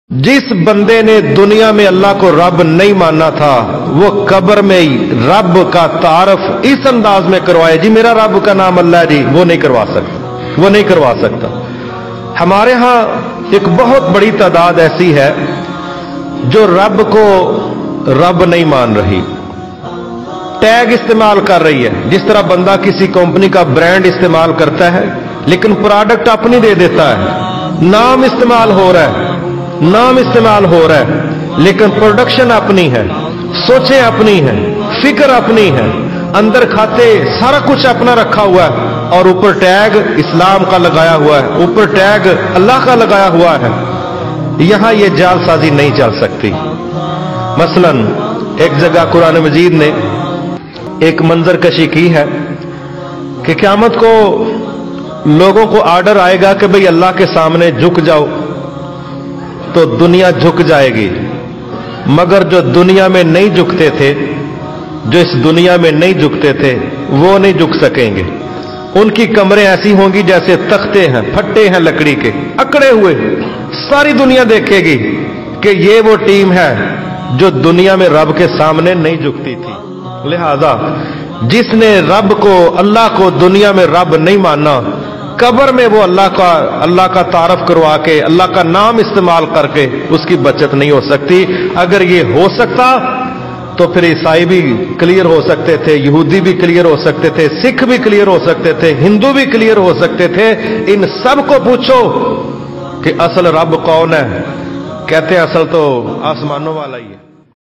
जिस बंदे ने दुनिया में अल्लाह को रब नहीं माना था वो कब्र में ही रब का तारफ इस अंदाज में करवाए, जी मेरा रब का नाम अल्लाह जी, वो नहीं करवा सकता, वो नहीं करवा सकता। हमारे यहां एक बहुत बड़ी तादाद ऐसी है जो रब को रब नहीं मान रही, टैग इस्तेमाल कर रही है। जिस तरह बंदा किसी कंपनी का ब्रांड इस्तेमाल करता है लेकिन प्रोडक्ट अपनी दे देता है, नाम इस्तेमाल हो रहा है, नाम इस्तेमाल हो रहा है लेकिन प्रोडक्शन अपनी है, सोचें अपनी है, फिक्र अपनी है, अंदर खाते सारा कुछ अपना रखा हुआ है और ऊपर टैग इस्लाम का लगाया हुआ है, ऊपर टैग अल्लाह का लगाया हुआ है। यहां यह जालसाजी नहीं चल सकती। मसलन एक जगह कुरान मजीद ने एक मंजर कशी की है कि क़यामत को लोगों को आर्डर आएगा कि भाई अल्लाह के सामने झुक जाओ, तो दुनिया झुक जाएगी, मगर जो दुनिया में नहीं झुकते थे, जो इस दुनिया में नहीं झुकते थे, वो नहीं झुक सकेंगे। उनकी कमरें ऐसी होंगी जैसे तख्ते हैं, फट्टे हैं लकड़ी के, अकड़े हुए। सारी दुनिया देखेगी कि ये वो टीम है जो दुनिया में रब के सामने नहीं झुकती थी। लिहाजा जिसने रब को, अल्लाह को दुनिया में रब नहीं माना, कब्र में वो अल्लाह का तारफ करवा के, अल्लाह का नाम इस्तेमाल करके उसकी बचत नहीं हो सकती। अगर ये हो सकता तो फिर ईसाई भी क्लियर हो सकते थे, यहूदी भी क्लियर हो सकते थे, सिख भी क्लियर हो सकते थे, हिंदू भी क्लियर हो सकते थे। इन सब को पूछो कि असल रब कौन है, कहते हैं असल तो आसमानों वाला ही है।